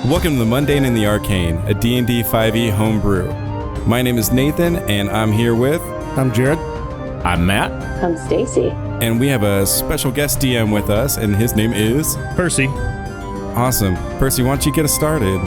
Welcome to the Mundane and the Arcane, a D&D 5e homebrew. My name is Nathan, and I'm here with... I'm Jared. I'm Matt. I'm Stacy. And we have a special guest DM with us, and his name is... Percy. Awesome. Percy, why don't you get us started?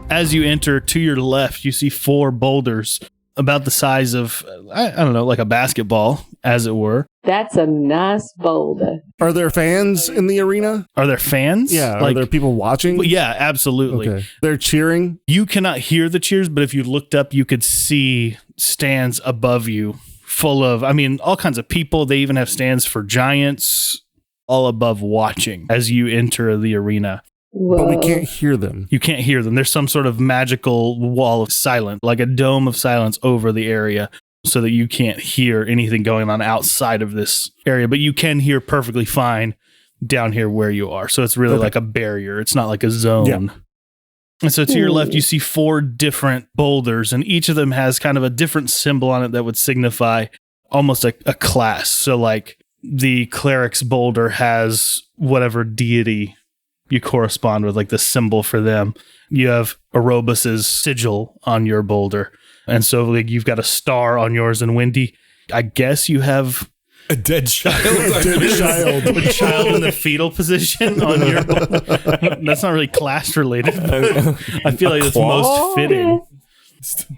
As you enter, to your left, you see 4 boulders about the size of, I don't know, like a basketball, as it were. That's a nice boulder. Are there fans in the arena? Are there fans? Yeah. Are there people watching? Well, yeah, absolutely. Okay. They're cheering? You cannot hear the cheers, but if you looked up, you could see stands above you full of, all kinds of people. They even have stands for giants all above watching as you enter the arena. Whoa. But we can't hear them. You can't hear them. There's some sort of magical wall of silence, like a dome of silence over the area so that you can't hear anything going on outside of this area, but you can hear perfectly fine down here where you are. So it's really like a barrier. It's not like a zone. Yeah. And so to your left, you see 4 different boulders, and each of them has kind of a different symbol on it that would signify almost like a class. So like the cleric's boulder has whatever deity you correspond with, like the symbol for them. You have Erebus's sigil on your boulder. And so like you've got a star on yours, and Wendy, I guess you have a dead child. A child in the fetal position on your boulder. That's not really class related. I feel like it's most fitting.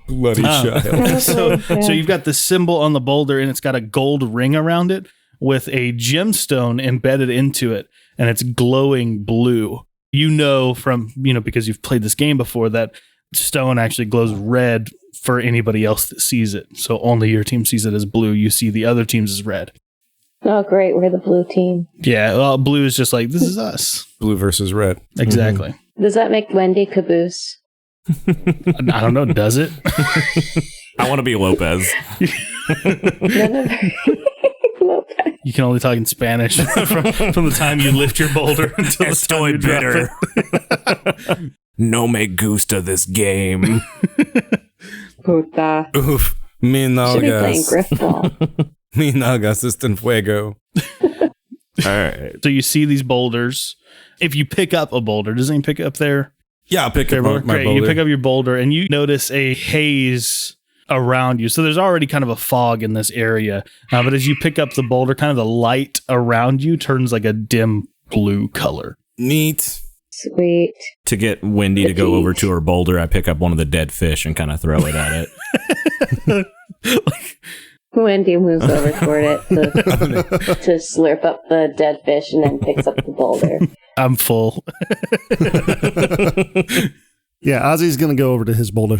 Bloody child. So you've got the symbol on the boulder, and it's got a gold ring around it with a gemstone embedded into it, and it's glowing blue. You know from, because you've played this game before, that stone actually glows red for anybody else that sees it. So only your team sees it as blue. You see the other teams as red. Oh, great. We're the blue team. Yeah, well, blue is just like, this is us. Blue versus red. Exactly. Mm-hmm. Does that make Wendy caboose? I don't know. Does it? I want to be Lopez. No. You can only talk in Spanish from the time you lift your boulder until the time you drop it. No me gusta this game. Puta. Oof. Mi Should be playing nalgas. Griffball. Mi nalgas están fuego. All right. So you see these boulders. If you pick up a boulder, does anyone pick up their... Yeah, I'll pick up my Great. boulder. You pick up your boulder, and you notice a haze around you. So there's already kind of a fog in this area. But as you pick up the boulder, kind of the light around you turns like a dim blue color. Neat. Sweet. To get Wendy to go over to her boulder, I pick up one of the dead fish and kind of throw it at it. Wendy moves over toward it to slurp up the dead fish and then picks up the boulder. I'm full. Yeah, Ozzy's going to go over to his boulder.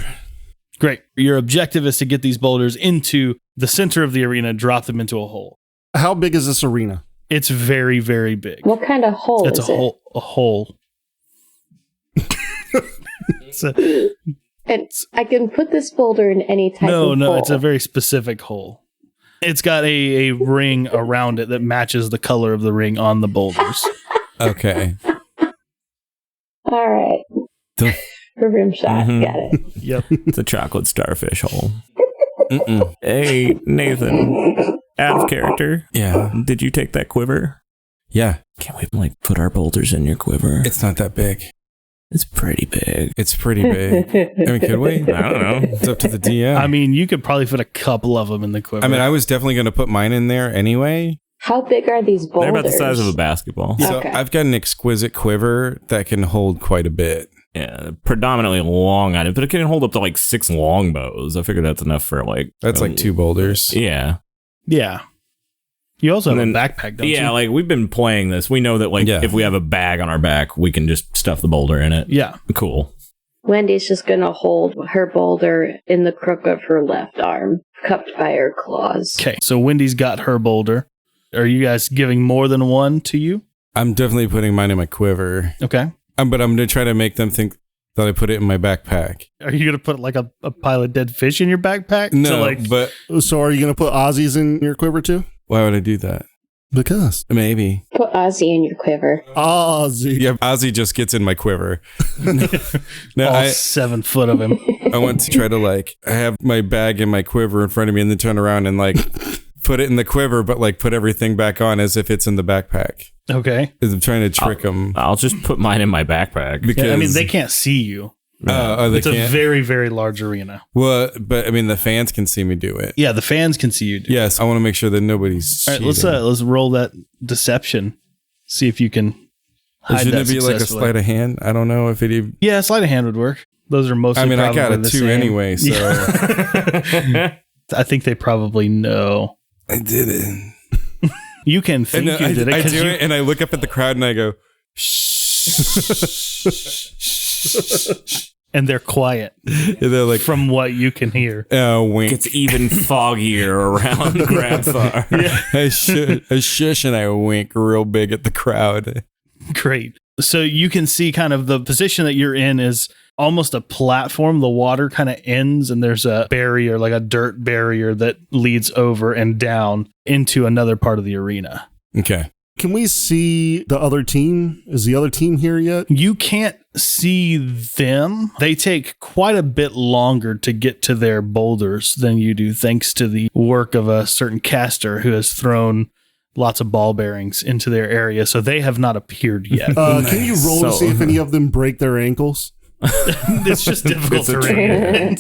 Great. Your objective is to get these boulders into the center of the arena, drop them into a hole. How big is this arena? It's very, very big. What kind of hole It's is a hole. And I can put this boulder in any type of hole. No, it's a very specific hole. It's got a ring around it that matches the color of the ring on the boulders. Okay. All right. For rim shot. Mm-hmm. Got it. Yep. It's a chocolate starfish hole. Hey, Nathan. Out of character. Yeah. Did you take that quiver? Yeah. Can we put our boulders in your quiver? It's not that big. It's pretty big. It's pretty big. Could we? I don't know. It's up to the DM. You could probably fit a couple of them in the quiver. I was definitely going to put mine in there anyway. How big are these boulders? They're about the size of a basketball. So Okay. I've got an exquisite quiver that can hold quite a bit. Yeah, predominantly long on it, but it can hold up to like 6 longbows. I figure that's enough for like... That's like 2 boulders. Yeah. Yeah. You also have And a backpack, don't you? Yeah, like we've been playing this. We know that if we have a bag on our back, we can just stuff the boulder in it. Yeah. Cool. Wendy's just going to hold her boulder in the crook of her left arm, cupped by her claws. Okay, so Wendy's got her boulder. Are you guys giving more than one to you? I'm definitely putting mine in my quiver. Okay. But I'm going to try to make them think that I put it in my backpack. Are you going to put like a pile of dead fish in your backpack? No, but... So are you going to put Ozzy's in your quiver too? Why would I do that? Because. Maybe. Put Ozzy in your quiver. Ozzy. Yeah, Ozzy just gets in my quiver. No, All 7 foot of him. I want to try to I have my bag in my quiver in front of me and then turn around and put it in the quiver, but put everything back on as if it's in the backpack. Okay. I'm trying to trick them. I'll just put mine in my backpack. Because, Yeah, I mean, they can't see you. they It's a can't? very, very large arena. Well, but I mean, the fans can see me do it. Yeah, the fans can see you. Yes, I want to make sure that nobody's All right, cheating. let's roll that deception. See if you can hide Shouldn't that it be like a successfully. sleight of hand? I don't know if it even... Yeah, sleight of hand would work. Those are mostly. I mean, I got probably a the 2 same. anyway, so... I think they probably know. I did it. You can think And you did it. I 'cause do you- it, and I look up at the crowd, and I go... and they're quiet And they're like, from what you can hear. wink. It's even foggier around Grabthar. I shush and I wink real big at the crowd. Great. So you can see kind of the position that you're in is almost a platform. The water kind of ends and there's a barrier, like a dirt barrier that leads over and down into another part of the arena. Okay. Can we see the other team? Is the other team here yet? You can't see them. They take quite a bit longer to get to their boulders than you do, thanks to the work of a certain caster who has thrown lots of ball bearings into their area. So they have not appeared yet. Can you roll to So- see if any of them break their ankles? It's just difficult It's a terrain.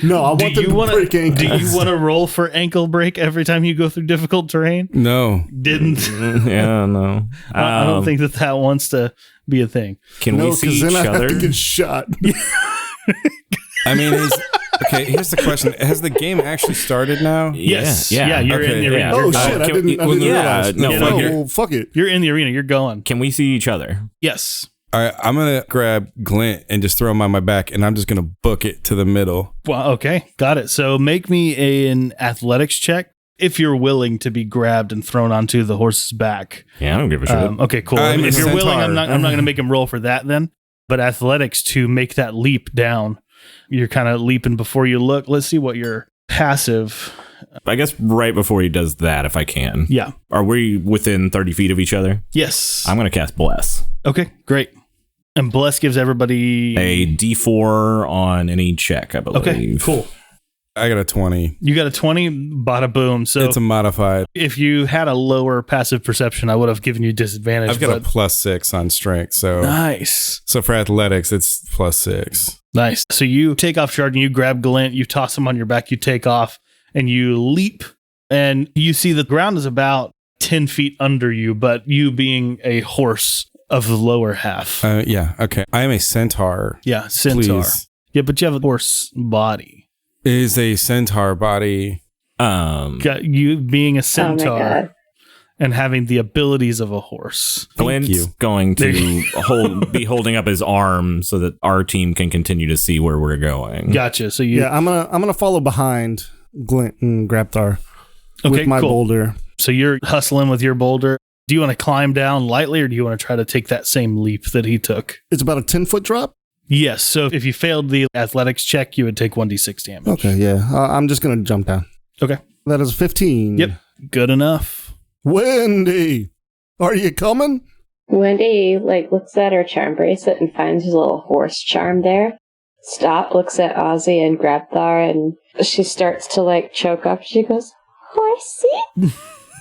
No, I want them to break ankles. Do you want to roll for ankle break every time you go through difficult terrain? No. Didn't. Yeah, no. I don't think that wants to be a thing. Can No, we see because each then I have other? to get shot. I mean, okay, here's the question. Has the game actually started now? Yes. Yeah. You're in Okay. the arena. Yeah. Oh You're, shit! I can- didn't well, yeah, realize. no, Yeah, fuck it. well, fuck it. you're in the arena. You're going. Can we see each other? Yes. All right, I'm going to grab Glint and just throw him on my back, and I'm just going to book it to the middle. Well, okay. Got it. So make me an athletics check if you're willing to be grabbed and thrown onto the horse's back. Yeah, I don't give a shit. Okay, cool. I'm If a you're willing, I'm centaur. not going to make him roll for that then. But athletics to make that leap down. You're kind of leaping before you look. Let's see what your passive. I guess right before he does that, if I can. Yeah. Are we within 30 feet of each other? Yes. I'm going to cast Bless. Okay, great. And Bless gives everybody A D4 on any check, I believe. Okay, cool. I got a 20. You got a 20, bada boom. So It's a modified. if you had a lower passive perception, I would have given you disadvantage. I've got a but- +6 on strength, so Nice. so for athletics, it's +6. Nice. So you take off charge and you grab Glint, you toss him on your back, you take off and you leap and you see the ground is about 10 feet under you, but you being a horse of the lower half. Yeah, okay. I am a centaur. Yeah, centaur. Please. Yeah, but you have a horse body. It is a centaur body. Got you being a Oh my centaur god. and having the abilities of a horse. Glint's you. going to be holding up his arm so that our team can continue to see where we're going. Gotcha. So you Yeah, I'm gonna follow behind Glint and Grabthar okay, with my cool. boulder. So you're hustling with your boulder. Do you want to climb down lightly or do you want to try to take that same leap that he took? It's about a 10-foot drop. Yes. So if you failed the athletics check, you would take 1d6 damage. Okay, yeah. I'm just gonna jump down. Okay. That is 15. Yep. Good enough. Wendy, are you coming? Wendy looks at her charm bracelet and finds his little horse charm there. Looks at Ozzy and Grabthar, and she starts to choke up. She goes, "Horsey!"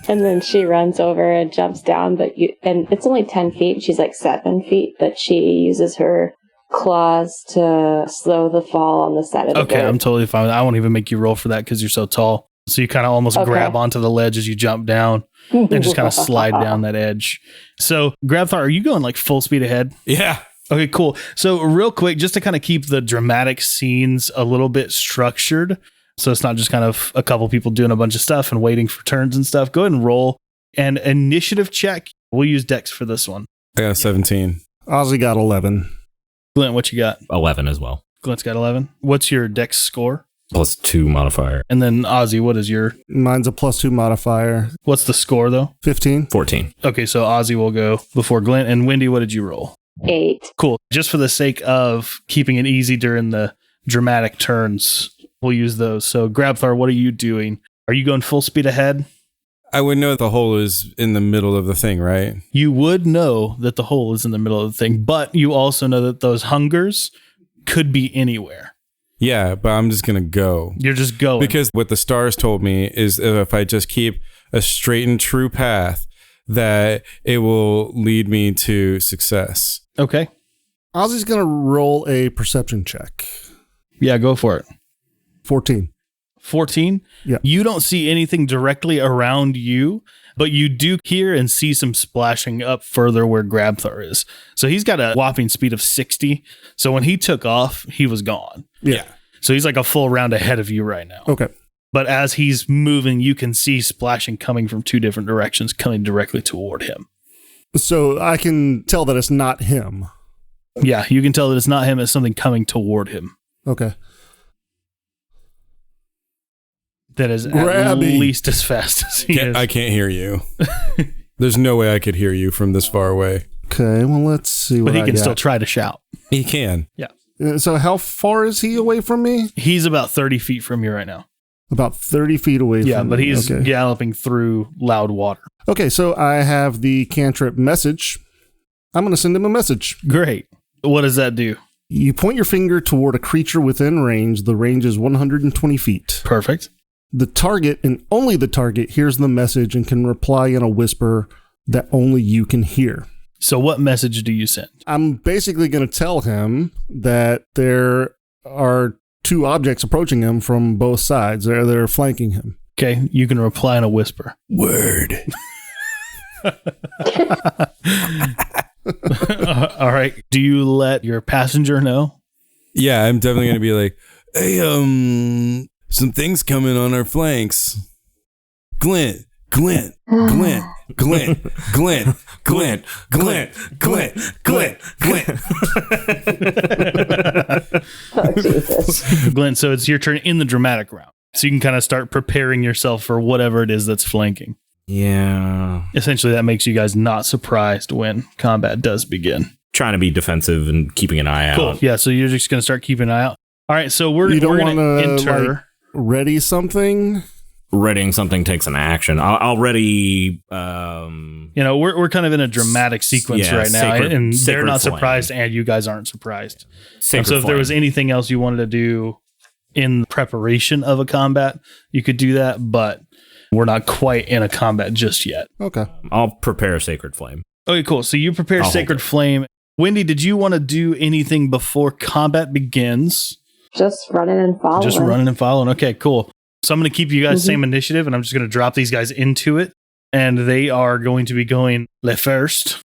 And then she runs over and jumps down. And it's only 10 feet. She's 7 feet, but she uses her claws to slow the fall on the side of the Okay. boat. I'm totally fine with that. I won't even make you roll for that because you're so tall. So you kind of almost Okay. grab onto the ledge as you jump down and just kind of slide down that edge. So Grabthar, are you going full speed ahead? Yeah. Okay, cool. So real quick, just to kind of keep the dramatic scenes a little bit structured, so it's not just kind of a couple people doing a bunch of stuff and waiting for turns and stuff, go ahead and roll an initiative check. We'll use Dex for this one. I got a 17. Ozzy got 11. Glint, what you got? 11 as well. Glint's got 11. What's your Dex score? +2 modifier. And then Ozzy, what is Mine's a +2 modifier. what's the score though? 15. 14. Okay, so Ozzy will go before Glint. And Wendy, what did you roll? 8. Cool. Just for the sake of keeping it easy during the dramatic turns, we'll use those. So Grabthar, what are you doing? Are you going full speed ahead? I would know the hole is in the middle of the thing, right? You would know that the hole is in the middle of the thing, but you also know that those hungers could be anywhere. Yeah, but I'm just going to go. You're just going. Because what the stars told me is if I just keep a straight and true path, that it will lead me to success. Okay. Ozzy's going to roll a perception check. Yeah, go for it. 14. 14? Yeah. You don't see anything directly around you, but you do hear and see some splashing up further where Grabthar is. So he's got a whopping speed of 60. So when he took off, he was gone. Yeah. So he's like a full round ahead of you right now. Okay. But as he's moving, you can see splashing coming from two different directions, coming directly toward him. So I can tell that it's not him. Yeah, you can tell that it's not him, it's something coming toward him. Okay. That is at Grabby. least as fast as he is. I can't hear you. There's no way I could hear you from this far away. Okay, well, let's see what But he I can got. still try to shout. He can. Yeah. So how far is he away from me? He's about 30 feet from you right now. About 30 feet away from me. Yeah, but he's Okay. galloping through loud water. Okay, so I have the cantrip message. I'm going to send him a message. Great. What does that do? You point your finger toward a creature within range. The range is 120 feet. Perfect. The target, and only the target, hears the message and can reply in a whisper that only you can hear. So what message do you send? I'm basically going to tell him that there are two objects approaching him from both sides. They're flanking him. Okay, you can reply in a whisper. Word. All right. Do you let your passenger know? Yeah, I'm definitely going to be like, hey, some things coming on our flanks. Glint, glint, glint, glint, glint, glint, glint, glint, glint, glint. Oh, Jesus. Glenn, so it's your turn in the dramatic round. So you can kind of start preparing yourself for whatever it is that's flanking. Yeah. Essentially, that makes you guys not surprised when combat does begin. Trying to be defensive and keeping an eye Cool. out. Yeah, so you're just going to start keeping an eye out. All right, so we're You don't going to wanna, enter. like, ready something? Readying something takes an action. I'll ready. We're kind of in a dramatic sequence Yeah, right now, sacred- and they're sacred not flame. surprised, and you guys aren't surprised. Sacred And so if there flame. was anything else you wanted to do in preparation of a combat, you could do that, but we're not quite in a combat just yet. Okay. I'll prepare Sacred Flame. Okay, cool. So you prepare I'll hold Sacred it. Flame. Wendy, did you want to do anything before combat begins? Just running and following. Just running and following. Okay, cool. So I'm going to keep you guys same initiative, and I'm just going to drop these guys into it, and they are going to be going le first.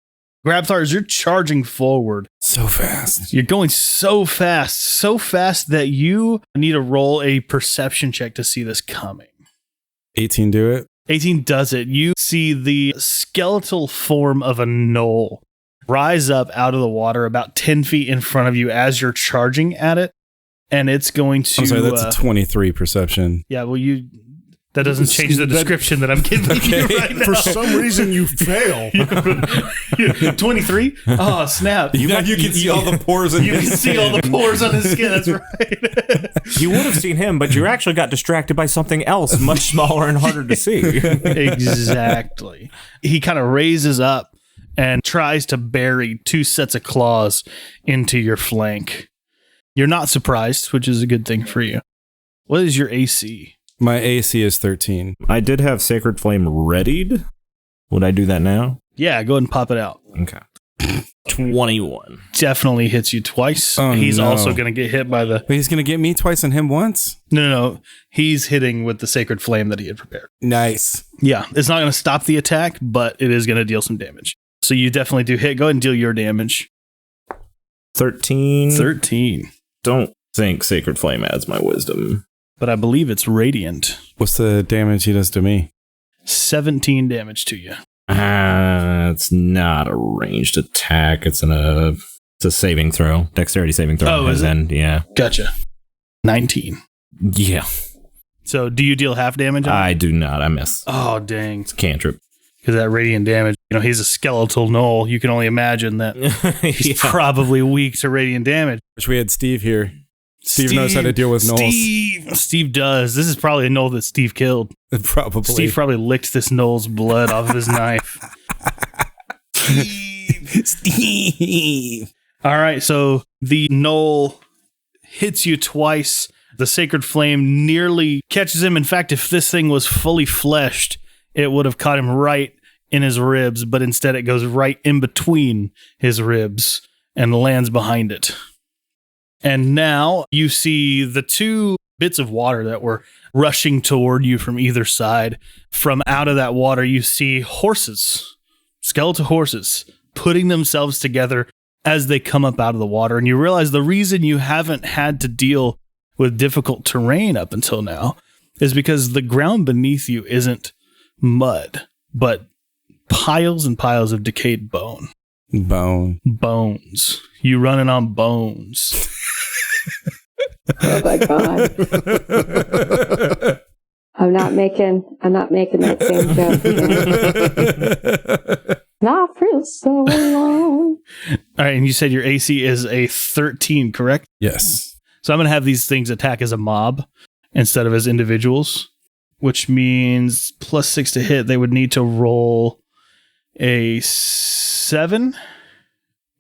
Grabthar, as you're charging forward, So fast. you're going so fast that you need to roll a perception check to see this coming. 18 do it. 18 does it. You see the skeletal form of a gnoll rise up out of the water about 10 feet in front of you as you're charging at it. And it's going to... I'm sorry, that's a 23 perception. Yeah, well, that doesn't change the description that I'm giving you right now. For some reason, you fail. 23? Oh, snap. You can see all the pores in You can see all the pores on his skin. That's right. You would have seen him, but you actually got distracted by something else much smaller and harder to see. Exactly. He kind of raises up and tries to bury two sets of claws into your flank. You're not surprised, which is a good thing for you. What is your AC? My AC is 13. I did have Sacred Flame readied. Would I do that now? Yeah, go ahead and pop it out. Okay. 21. Definitely hits you twice. Oh, He's no. also going to get hit by the... Wait, he's going to get me twice and him once? No. He's hitting with the Sacred Flame that he had prepared. Nice. Yeah, it's not going to stop the attack, but it is going to deal some damage. So you definitely do hit. Go ahead and deal your damage. 13. 13. Don't think Sacred Flame adds my wisdom. But I believe it's radiant. What's the damage he does to me? 17 damage to you. It's not a ranged attack. It's a saving throw. Dexterity saving throw. Oh, is it? And yeah. Gotcha. 19. Yeah. So do you deal half damage on it? I do not. I miss. Oh, dang. It's a cantrip. Because that radiant damage, he's a skeletal gnoll. You can only imagine that he's Yeah. probably weak to radiant damage. Wish we had Steve here. Steve knows how to deal with gnolls. Steve does. This is probably a gnoll that Steve killed. Probably. Steve probably licked this gnoll's blood off of his knife. Steve. All right, so the gnoll hits you twice. The Sacred Flame nearly catches him. In fact, if this thing was fully fleshed, it would have caught him right in his ribs, but instead it goes right in between his ribs and lands behind it. And now you see the two bits of water that were rushing toward you from either side. From out of that water, you see horses, skeletal horses, putting themselves together as they come up out of the water. And you realize the reason you haven't had to deal with difficult terrain up until now is because the ground beneath you isn't mud, but piles and piles of decayed bone. Bones. You running on bones. Oh my god. I'm not making that same joke again. Not for so long. All right, and you said your AC is a 13, correct? Yes. So I'm going to have these things attack as a mob instead of as individuals, which means +6 to hit. They would need to roll a 7,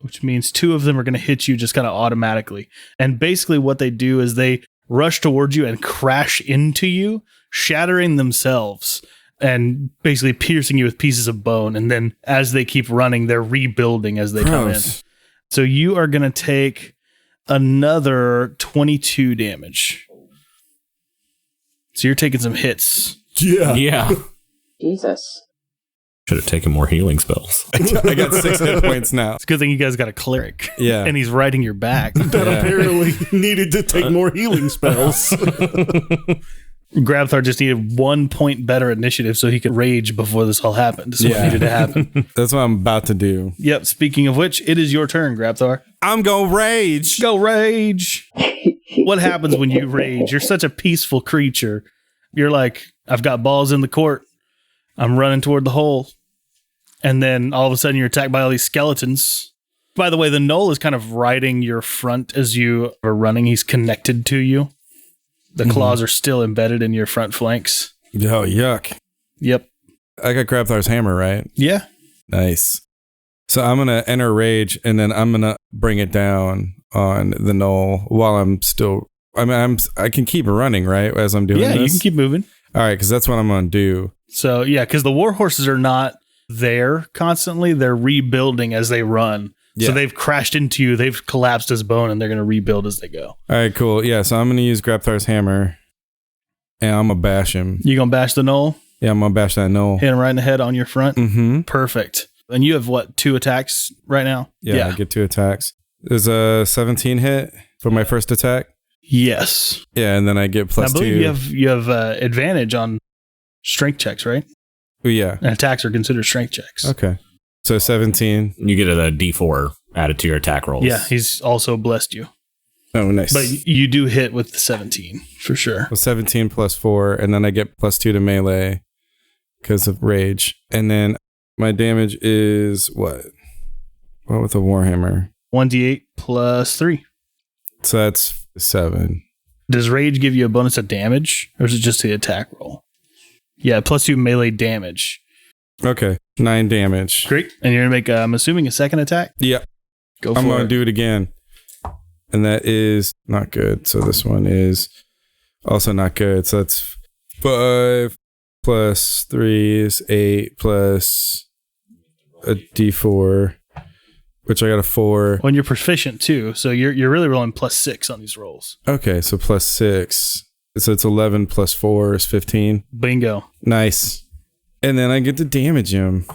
which means 2 of them are going to hit you just kind of automatically. And basically what they do is they rush towards you and crash into you, shattering themselves and basically piercing you with pieces of bone. And then as they keep running, they're rebuilding as they come in. So you are going to take another 22 damage. So you're taking some hits. Yeah. Jesus. Should have taken more healing spells. I got 6 hit points now. It's a good thing you guys got a cleric. Yeah. And he's riding your back. That apparently needed to take more healing spells. Grabthar just needed 1 point better initiative so he could rage before this all happened. So what needed to happen. That's what I'm about to do. Yep. Speaking of which, it is your turn, Grabthar. I'm gonna rage. Go rage. What happens when you rage? You're such a peaceful creature. You're like, I've got balls in the court. I'm running toward the hole. And then all of a sudden you're attacked by all these skeletons. By the way, the gnoll is kind of riding your front as you are running. He's connected to you. The claws are still embedded in your front flanks. Oh, yuck. Yep. I got Grabthar's hammer, right? Yeah. Nice. So I'm going to enter rage, and then I'm going to bring it down on the gnoll while I'm still... I can keep running, right, as I'm doing this? Yeah, you can keep moving. All right, because that's what I'm going to do. So, yeah, because the war horses are not there constantly. They're rebuilding as they run. Yeah. So they've crashed into you. They've collapsed as bone, and they're going to rebuild as they go. All right, cool. Yeah, so I'm going to use Grabthar's hammer, and I'm going to bash him. You going to bash the gnoll? Yeah, I'm going to bash that gnoll. Hit him right in the head on your front? Mm-hmm. Perfect. And you have, 2 attacks right now? Yeah, I get 2 attacks. There's a 17 hit for my first attack? Yes. Yeah, and then I get +2. I believe you have advantage on strength checks, right? Oh, yeah. And attacks are considered strength checks. Okay. So 17. You get a D4 added to your attack rolls. Yeah, he's also blessed you. Oh, nice. But you do hit with the 17, for sure. Well, 17 +4, and then I get +2 to melee because of rage. And then my damage is what? What with a warhammer? 1d8 +3. So that's 7. Does rage give you a bonus of damage, or is it just the attack roll? Yeah, +2 melee damage. Okay, 9 damage. Great. And you're going to make, I'm assuming, a second attack? Yep. Go for it. I'm going to do it again. And that is not good. So this one is also not good. So that's 5 plus 3 is 8 plus a D4, which I got a 4. When you're proficient too, so you're really rolling +6 on these rolls. Okay, so +6. So it's 11 plus 4 is 15. Bingo. Nice. And then I get to damage him.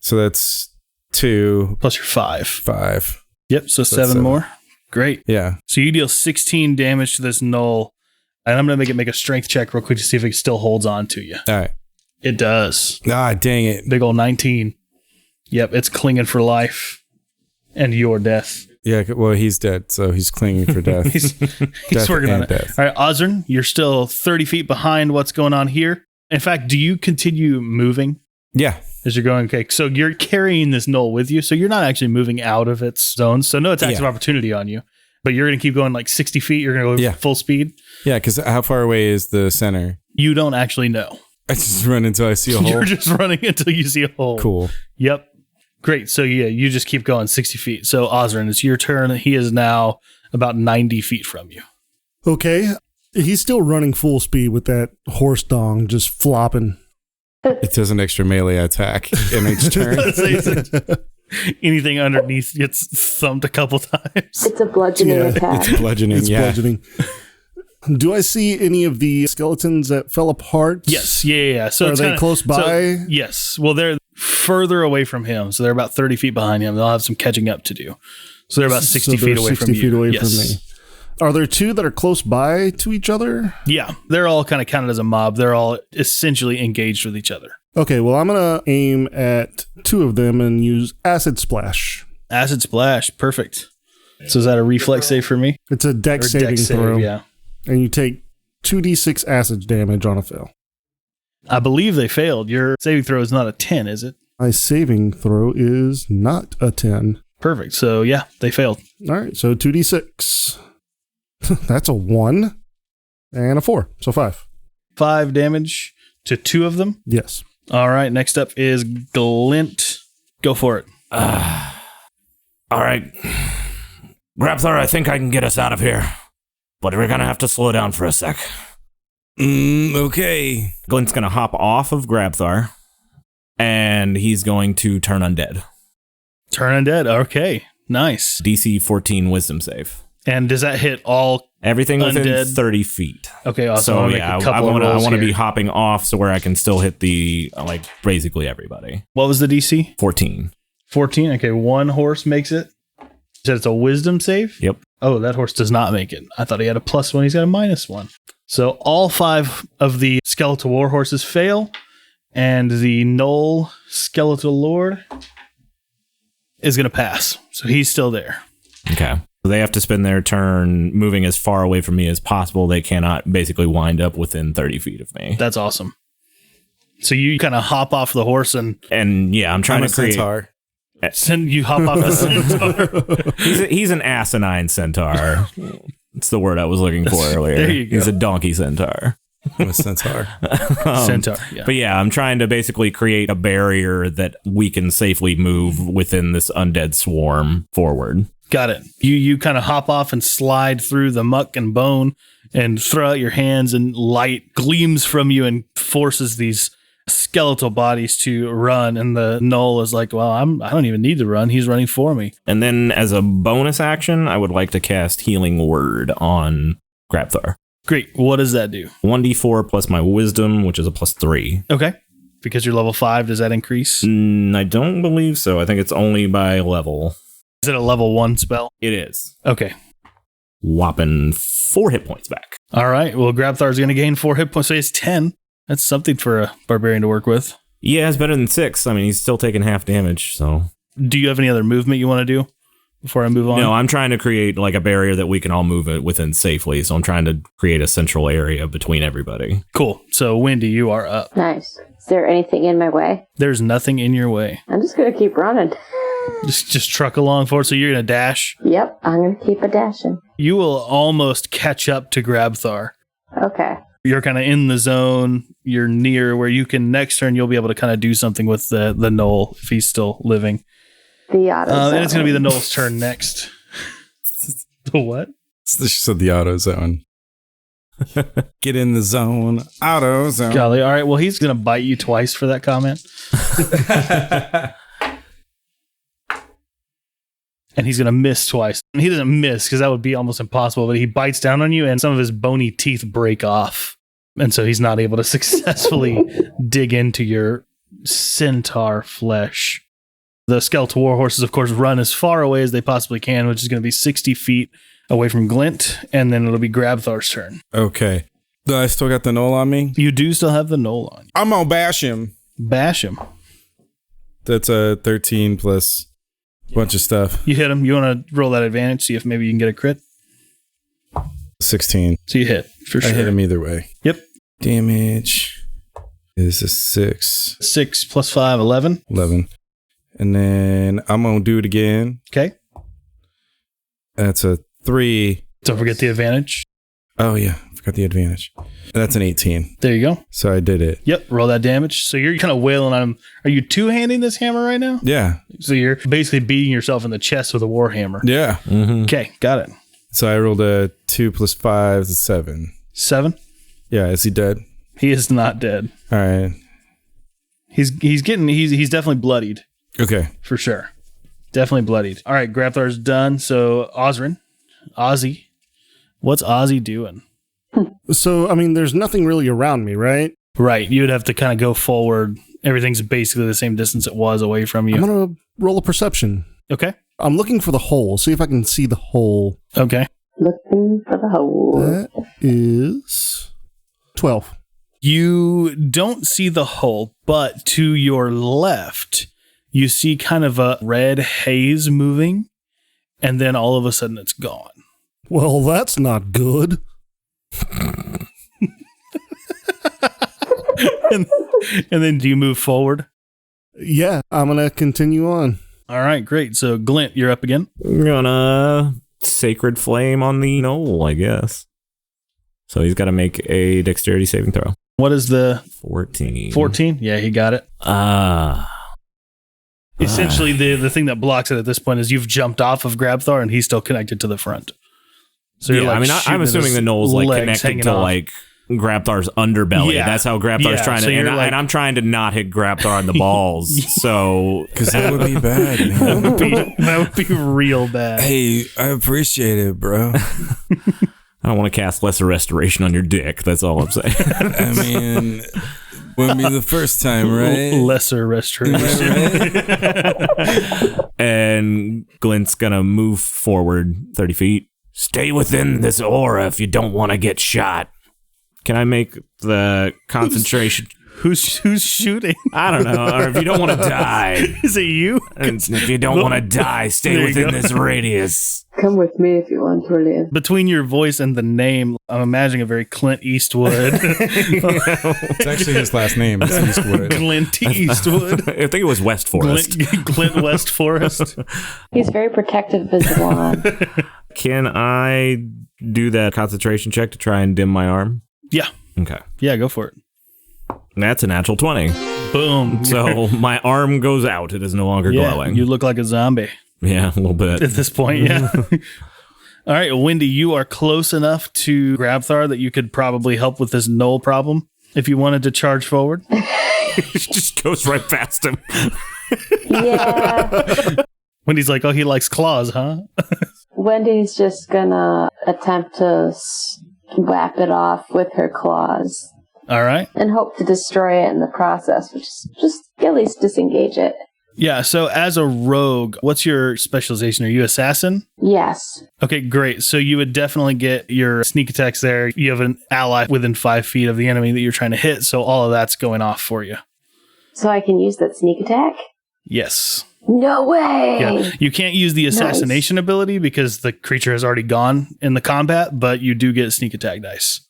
So that's 2. Plus your 5. 5. Yep, so 7 more. Great. Yeah. So you deal 16 damage to this gnoll, and I'm going to make a strength check real quick to see if it still holds on to you. All right. It does. Ah, dang it. Big old 19. Yep, it's clinging for life and your death. Yeah, well, he's dead, so he's clinging for death. he's Death working on and it. death. All right, Ozern, you're still 30 feet behind what's going on here. In fact, do you continue moving Yeah. as you're going? Okay, so you're carrying this gnoll with you, so you're not actually moving out of its zone, so no attacks of opportunity on you. But you're going to keep going like 60 feet. You're going to go full speed. Yeah, because how far away is the center? You don't actually know. I just run until I see a hole. You're just running until you see a hole. Cool. Yep. Great. So yeah, you just keep going 60 feet. So Ozrin, it's your turn. He is now about 90 feet from you. Okay. He's still running full speed with that horse dong just flopping. It does an extra melee attack in each turn. Anything underneath gets thumped a couple times. It's a bludgeoning attack. It's bludgeoning, It's bludgeoning. Do I see any of the skeletons that fell apart? Yes. Yeah. So are they close by? Yes. Well, they're further away from him. So they're about 30 feet behind him. They'll have some catching up to do. So they're about 60 feet away from you. 60 feet away from me. Are there two that are close by to each other? Yeah. They're all kind of counted as a mob. They're all essentially engaged with each other. Okay, well, I'm going to aim at two of them and use Acid Splash. Acid Splash. Perfect. So is that a reflex save for me? It's a dex saving throw. Yeah. And you take 2d6 acid damage on a fail. I believe they failed. Your saving throw is not a 10, is it? My saving throw is not a 10. Perfect. So yeah, they failed. All right, so 2d6. That's a 1 and a 4, so 5. 5 damage to 2 of them. Yes. All right, next up is Glint. Go for it. All right. Grabthar, I think I can get us out of here. But we're going to have to slow down for a sec. Okay. Glint's going to hop off of Grabthar, and he's going to turn undead. Turn undead. Okay, nice. DC 14 wisdom save. And does that hit all Everything within undead? 30 feet. Okay, awesome. So I'll yeah, make a I couple of rolls want to here. be hopping off so where I can still hit the, basically everybody. What was the DC? 14. 14. Okay, one horse makes it. You said it's a wisdom save? Yep. Oh, that horse does not make it. I thought he had a +1. He's got a -1. So all 5 of the skeletal war horses fail, and the Knoll skeletal lord is going to pass. So he's still there. Okay. They have to spend their turn moving as far away from me as possible. They cannot basically wind up within 30 feet of me. That's awesome. So you kind of hop off the horse and Yeah, I'm trying to create... Centaur. you hop off the centaur. He's an asinine centaur. It's the word I was looking for earlier. There you go. He's a donkey centaur. I'm a centaur. Centaur, yeah. But yeah, I'm trying to basically create a barrier that we can safely move within this undead swarm forward. Got it. You kind of hop off and slide through the muck and bone and throw out your hands, and light gleams from you and forces these skeletal bodies to run. And the Knoll is like, well, I don't even need to run. He's running for me. And then as a bonus action, I would like to cast Healing Word on Grabthar. Great. What does that do? 1d4 plus my wisdom, which is a +3. Okay. Because you're level 5, does that increase? I don't believe so. I think it's only by level. Is it a level 1 spell? It is. Okay. Whopping 4 hit points back. All right. Well, Grabthar's going to gain 4 hit points. So he's 10. That's something for a barbarian to work with. Yeah, it's better than 6. I mean, he's still taking half damage, so. Do you have any other movement you want to do before I move on? No, I'm trying to create a barrier that we can all move it within safely. So I'm trying to create a central area between everybody. Cool. So, Wendy, you are up. Nice. Is there anything in my way? There's nothing in your way. I'm just going to keep running. Just truck along forward. So you're going to dash. Yep, I'm going to keep a dashing. You will almost catch up to Grabthar. Okay. You're kind of in the zone. You're near where you can next turn. You'll be able to kind of do something with the Knoll if he's still living. The auto zone. And it's going to be the Knoll's turn next. The what? She said the auto zone. Get in the zone. Auto zone. Golly. All right. Well, he's going to bite you twice for that comment. And he's going to miss twice. And he doesn't miss because that would be almost impossible, but he bites down on you and some of his bony teeth break off. And so he's not able to successfully dig into your centaur flesh. The skeletal war horses, of course, run as far away as they possibly can, which is going to be 60 feet away from Glint. And then it'll be Grabthar's turn. Okay. Do I still got the Knoll on me? You do still have the Knoll on you. I'm going to bash him. Bash him. That's a 13 plus bunch of stuff. You hit him. You want to roll that advantage, see if maybe you can get a crit? 16. So you hit, for sure. I hit him either way. Yep. Damage is a 6. 6 plus 5, 11. 11. And then I'm going to do it again. Okay. That's a 3. Don't forget the advantage. Oh, yeah. I forgot the advantage. That's an 18. There you go. So I did it. Yep. Roll that damage. So you're kind of wailing on him. Are you two-handing this hammer right now? Yeah. So you're basically beating yourself in the chest with a war hammer. Yeah. Mm-hmm. Okay. Got it. So I rolled a 2 plus 5 is 7. 7. Yeah. Is he dead? He is not dead. All right. He's definitely bloodied. Okay. For sure. Definitely bloodied. All right, Grabthar's done. So Ozzy. What's Ozzy doing? So, I mean, there's nothing really around me, right? Right. You would have to kind of go forward. Everything's basically the same distance it was away from you. I'm going to roll a perception. Okay. I'm looking for the hole. See if I can see the hole. Okay. Looking for the hole. That is 12. You don't see the hole, but to your left, you see kind of a red haze moving, and then all of a sudden it's gone. Well, that's not good. and then do you move forward? Yeah, I'm going to continue on. All right, great. So, Glint, you're up again. I'm gonna Sacred Flame on the knoll, I guess. So he's got to make a dexterity saving throw. What is the 14? 14? Yeah, he got it. Essentially, the thing that blocks it at this point is you've jumped off of Grabthar and he's still connected to the front. So yeah, I mean, I'm assuming the knoll's like connected to off. like Grabthar's underbelly. Yeah. That's how Grabthar's trying to, and I'm trying to not hit Grabthar on the balls. So, Because that would be bad, man. that would be real bad. Hey, I appreciate it, bro. I don't want to cast Lesser Restoration on your dick. That's all I'm saying. I mean, wouldn't be the first time, right? Lesser restoration. And Glint's gonna move forward 30 feet. Stay within this aura if you don't want to get shot. Can I make the concentration? Who's shooting? I don't know. Or if you don't want to die. Is it you? And if you don't want to die, stay within this radius. Come with me if you want to live. Between your voice and the name, I'm imagining a very Clint Eastwood. It's actually his last name. It's Eastwood. Clint Eastwood. I think it was West Forest. Clint West Forest. He's very protective of his wand. Can I do that concentration check to try and dim my arm? Yeah. Okay. Yeah, go for it. That's a natural 20. Boom. So my arm goes out. It is no longer glowing. You look like a zombie Yeah, a little bit. at this point, yeah. All right, Wendy, you are close enough to Grabthar that you could probably help with this knoll problem if you wanted to charge forward. It just goes right past him. Yeah. Wendy's like, oh, he likes claws, huh? Wendy's just gonna attempt to whap it off with her claws All right. and hope to destroy it in the process, which is just at least disengage it. Yeah, so as a rogue, what's your specialization? Are you assassin? Yes. Okay, great. So you would definitely get your sneak attacks there. You have an ally within 5 feet of the enemy that you're trying to hit, so all of that's going off for you. So I can use that sneak attack? Yes. No way! Yeah. You can't use the assassination ability because the creature has already gone in the combat, but you do get sneak attack dice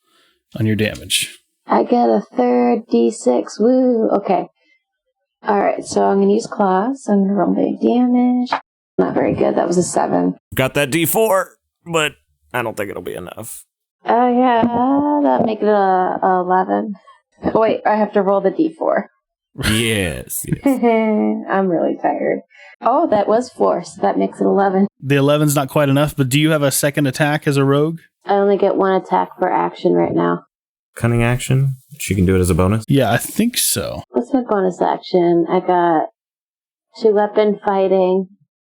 on your damage. I get a third D6. Woo! Okay. Alright, so I'm going to use claws. I'm going to roll big damage. Not very good. That was a 7. Got that D4, but I don't think it'll be enough. Oh, yeah. That'll make it a 11. Oh, wait, I have to roll the D4. Yes. I'm really tired. Oh, that was 4, so that makes it 11. The 11's not quite enough, but do you have a second attack as a rogue? I only get 1 attack per action right now. Cunning action? She can do it as a bonus? Yeah, I think so. What's my bonus action? I got 2 weapon fighting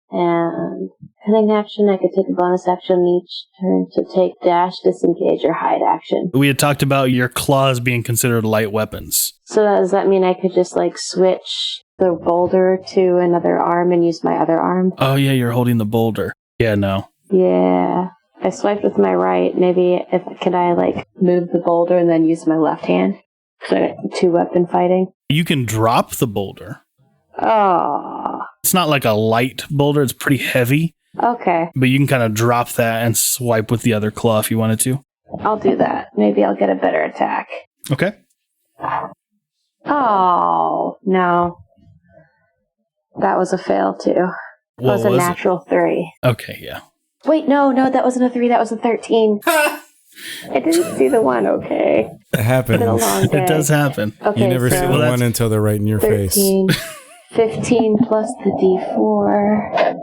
and cunning action. I could take a bonus action each turn to take dash, disengage, or hide action. We had talked about your claws being considered light weapons. So does that mean I could just like switch the boulder to another arm and use my other arm? Oh, yeah, you're holding the boulder. Yeah, no. Yeah. I swiped with my right. Maybe can I like move the boulder and then use my left hand? So I got 2 weapon fighting. You can drop the boulder. Oh. It's not like a light boulder. It's pretty heavy, Okay. but you can kind of drop that and swipe with the other claw if you wanted to. I'll do that. Maybe I'll get a better attack. Okay. Oh, no. That was a fail, too. It What was a was it? natural 3. Okay, yeah. Wait, no, that wasn't a 3. That was a 13. I didn't see the 1, okay. It happens. It's been a long day. It does happen. Okay, You never so see the one until they're right in your face. 13, 15 plus the D4.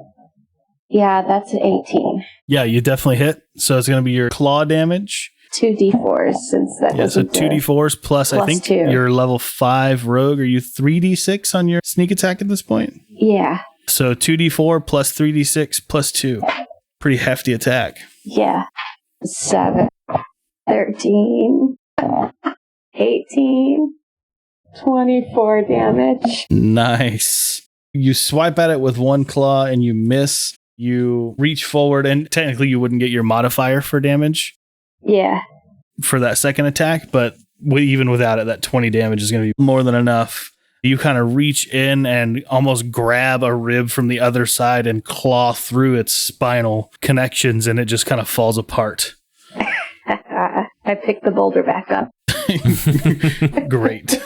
Yeah, that's an 18. Yeah, you definitely hit. So it's going to be your claw damage. 2d4s since that Yeah, so wasn't 2d4s plus I think 2. you're level 5 rogue. Are you 3d6 on your sneak attack at this point? Yeah. So 2d4 plus 3d6 plus 2. Pretty hefty attack. Yeah. 7, 13, 18, 24 damage. Nice. You swipe at it with one claw and you miss. You reach forward, and technically you wouldn't get your modifier for damage Yeah. for that second attack, but even without it, that 20 damage is going to be more than enough. You kind of reach in and almost grab a rib from the other side and claw through its spinal connections, and it just kind of falls apart. I picked the boulder back up. Great.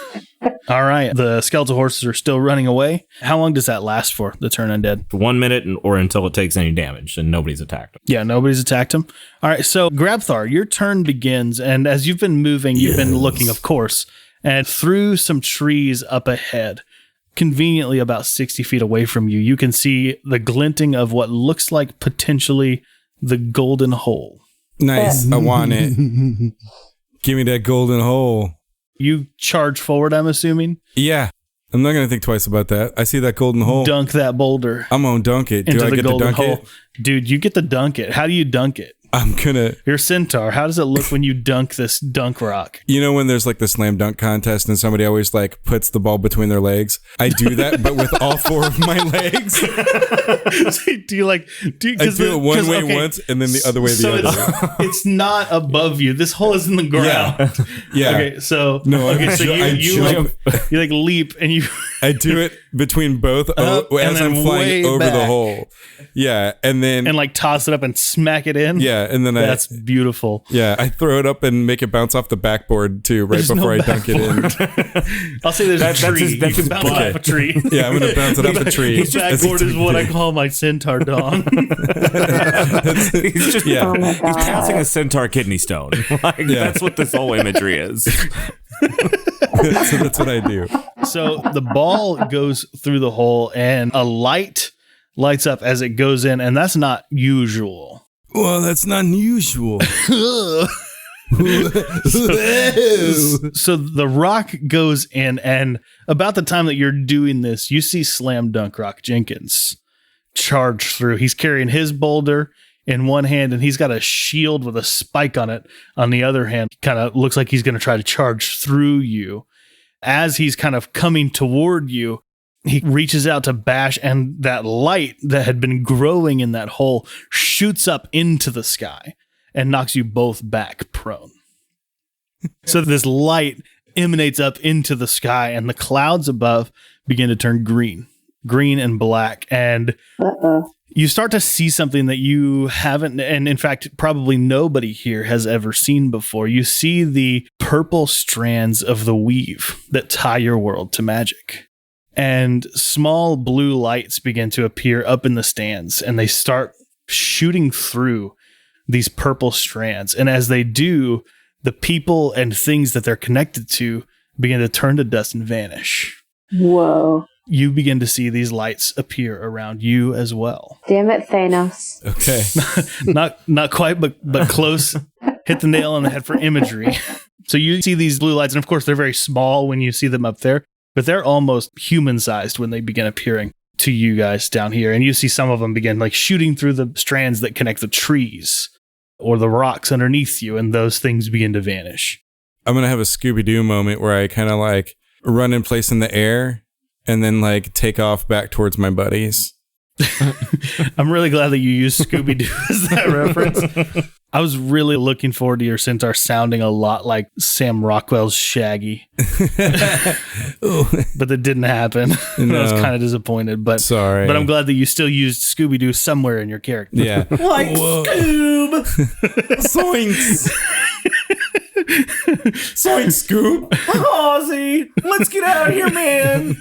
All right. The skeletal horses are still running away. How long does that last for, the turn undead? 1 minute or until it takes any damage and nobody's attacked them. Yeah, nobody's attacked him. All right. So, Grabthar, your turn begins. And as you've been moving, you've been looking, of course, and through some trees up ahead, conveniently about 60 feet away from you, you can see the glinting of what looks like potentially the golden hole. Nice. I want it. Give me that golden hole. You charge forward, I'm assuming. Yeah. I'm not going to think twice about that. I see that golden hole. Dunk that boulder. I'm going to dunk it. Do into I the get to golden dunk hole. it? Dude, you get to dunk it. How do you dunk it? I'm going to... Your centaur, how does it look when you dunk this dunk rock? You know when there's like the slam dunk contest and somebody always like puts the ball between their legs? I do that, but with all 4 of my legs. So do you like... I do it one way once and then the other way the other. It's not above you. This hole is in the ground. Yeah. Okay, so... No, okay, so you like leap and you... I do it between both Up as and I'm then flying way over the back. hole. Yeah, and then... and like toss it up and smack it in. yeah, and then That's beautiful. I throw it up and make it bounce off the backboard too, right There's before no I dunk it in. I'll say there's a tree. that's You his can bounce bucket. off a tree. Yeah, I'm gonna bounce it off the tree. The backboard is what I call my centaur dong. He's just Oh my he's god. passing a centaur kidney stone. Like, that's what this whole imagery is. So that's what I do. So the ball goes through the hole and a light lights up as it goes in, and that's not usual. Well, that's not unusual. So the rock goes in, and about the time that you're doing this, you see Slam Dunk Rock Jenkins charge through. He's carrying his boulder in one hand, and he's got a shield with a spike on it on the other hand. Kind of looks like he's going to try to charge through you. As he's kind of coming toward you, he reaches out to bash, and that light that had been growing in that hole shoots up into the sky and knocks you both back prone. So this light emanates up into the sky, and the clouds above begin to turn green and black. And you start to see something that you haven't, and in fact, probably nobody here has ever seen before. You see the purple strands of the weave that tie your world to magic. And small blue lights begin to appear up in the stands, and they start shooting through these purple strands. And as they do, the people and things that they're connected to begin to turn to dust and vanish. Whoa. You begin to see these lights appear around you as well. Damn it, Thanos. Okay. Not quite, but close. Hit the nail on the head for imagery. So you see these blue lights, and of course they're very small when you see them up there, but they're almost human-sized when they begin appearing to you guys down here. And you see some of them begin like shooting through the strands that connect the trees or the rocks underneath you, and those things begin to vanish. I'm going to have a Scooby-Doo moment where I kind of like run in place in the air and then like take off back towards my buddies. I'm really glad that you used Scooby-Doo as that reference. I was really looking forward to your centaur sounding a lot like Sam Rockwell's Shaggy. But that didn't happen. No. I was kind of disappointed, but Sorry. But I'm glad that you still used Scooby-Doo somewhere in your character. Yeah. Like Scoob! Zoinks! Zoinks, Scoob! Ozzy! Let's get out of here, man!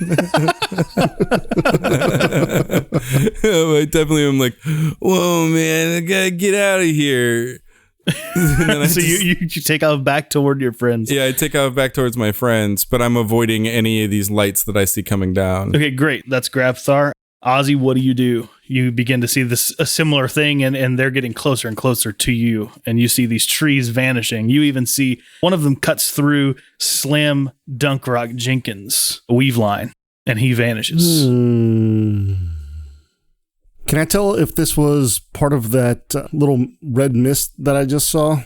I definitely am like, whoa, man, I gotta get out of here. And then I So you take off back toward your friends. I take off back towards my friends, but I'm avoiding any of these lights that I see coming down. Okay, great. That's Grabthar. Ozzy, what do you do? you begin to see a similar thing, and they're getting closer and closer to you. And you see these trees vanishing. You even see one of them cuts through Slam Dunk Rock Jenkins' weave line, and he vanishes. Can I tell if this was part of that little red mist that I just saw?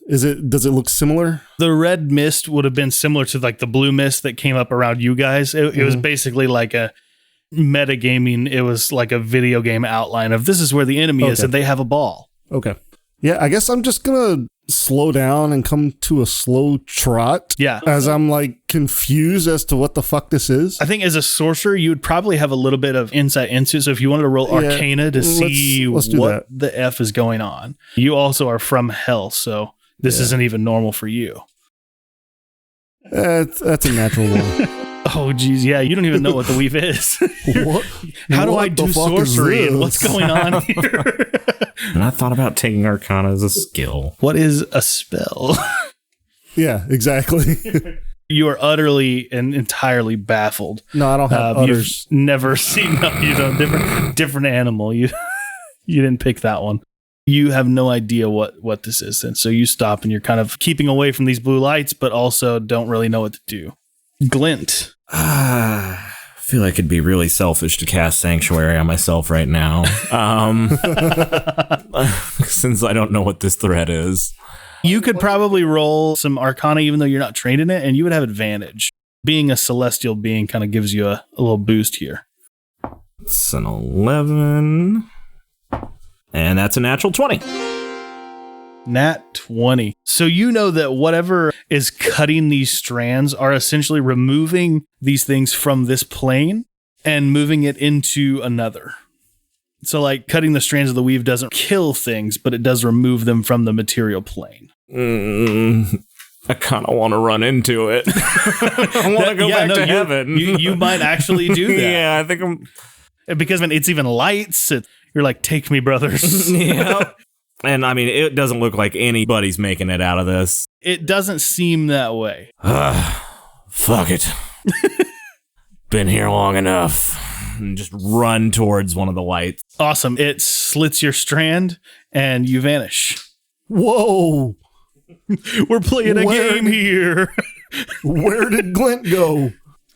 Does it look similar? The red mist would have been similar to like the blue mist that came up around you guys. It was basically like a metagaming. It was like a video game outline of this is where the enemy is, and they have a ball. Okay. Yeah, I guess I'm just gonna slow down and come to a slow trot. Yeah. As I'm like confused as to what the fuck this is. I think as a sorcerer, you would probably have a little bit of insight into it. So if you wanted to roll Arcana to see let's do what that. the F is going on. You also are from hell, so this isn't even normal for you. That's a natural one. Oh, geez. Yeah, you don't even know what the weave is. What? How do What I the do fuck is sorcery and this? what's going on here? And I thought about taking Arcana as a skill. What is a spell? Yeah, exactly. You are utterly and entirely baffled. No, I don't have udders. You've never seen different animal. You didn't pick that one. You have no idea what this is, and so you stop and you're kind of keeping away from these blue lights, but also don't really know what to do. Glint. I feel like it'd be really selfish to cast Sanctuary on myself right now. Since I don't know what this threat is. You could probably roll some Arcana even though you're not trained in it, and you would have advantage. Being a celestial being kind of gives you a little boost here. It's an 11. And that's a natural 20. Nat 20. So you know that whatever is cutting these strands are essentially removing these things from this plane and moving it into another. So like cutting the strands of the weave doesn't kill things, but it does remove them from the material plane. I kind of want to run into it. I want to go back to heaven. You might actually do that. Yeah, I think I'm... Because when it's even lights, you're like, take me, brothers. Yeah. And I mean, it doesn't look like anybody's making it out of this. It doesn't seem that way. Fuck it. Been here long enough. And just run towards one of the lights. Awesome. It slits your strand and you vanish. Whoa. We're playing a game here. Where did Glint go? All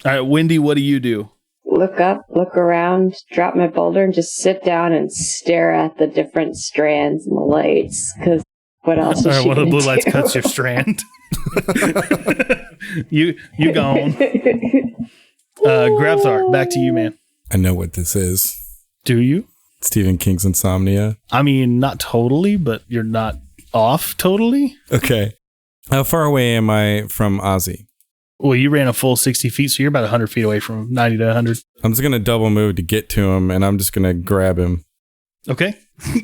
right, Wendy, what do you do? Look up, look around, drop my boulder, and just sit down and stare at the different strands and the lights. Because what else is she one of the blue gonna lights do? cuts your strand. you gone. Grabthar, back to you, man. I know what this is. Do you? Stephen King's Insomnia. I mean, not totally, but you're not off totally. Okay. How far away am I from Ozzy? Well, you ran a full 60 feet, so you're about 100 feet away from 90 to 100. I'm just going to double move to get to him, and I'm just going to grab him. Okay.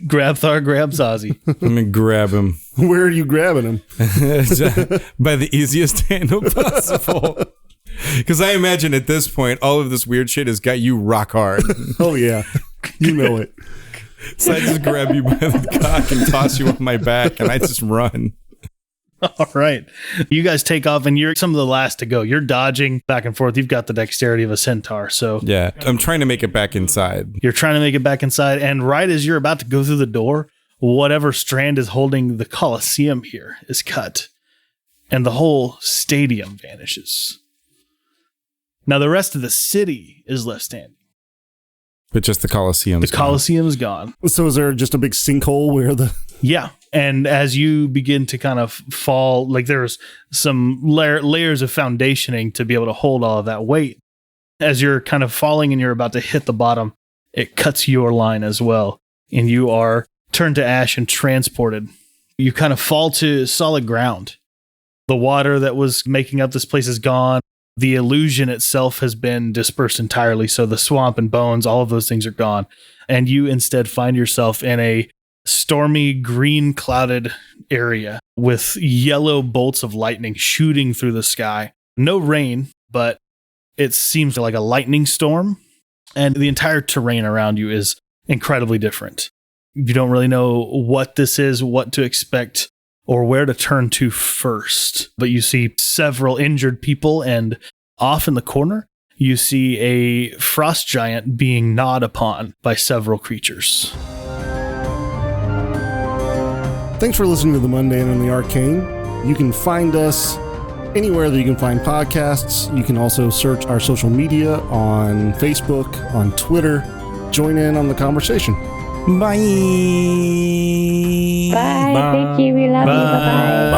Grabthar grabs Ozzy. I'm going to grab him. Where are you grabbing him? By the easiest handle possible. Because I imagine at this point, all of this weird shit has got you rock hard. Oh, yeah. You know it. So I just grab you by the cock and toss you on my back, and I just run. All right. You guys take off, and you're some of the last to go. You're dodging back and forth. You've got the dexterity of a centaur, so... Yeah, I'm trying to make it back inside. You're trying to make it back inside, and right as you're about to go through the door, whatever strand is holding the Colosseum here is cut, and the whole stadium vanishes. Now, the rest of the city is left standing. But just the Colosseum. The Colosseum is gone. So is there just a big sinkhole where the... Yeah. And as you begin to kind of fall, like there's some layers of foundationing to be able to hold all of that weight. As you're kind of falling and you're about to hit the bottom, it cuts your line as well. And you are turned to ash and transported. You kind of fall to solid ground. The water that was making up this place is gone. The illusion itself has been dispersed entirely. So the swamp and bones, all of those things are gone. And you instead find yourself in a stormy, green clouded area with yellow bolts of lightning shooting through the sky. No rain, but it seems like a lightning storm. And the entire terrain around you is incredibly different. You don't really know what this is, what to expect, or where to turn to first. But you see several injured people, and off in the corner, you see a frost giant being gnawed upon by several creatures. Thanks for listening to The Mundane and the Arcane. You can find us anywhere that you can find podcasts. You can also search our social media on Facebook, on Twitter. Join in on the conversation. Bye. Bye. Thank you. We love you. Bye-bye.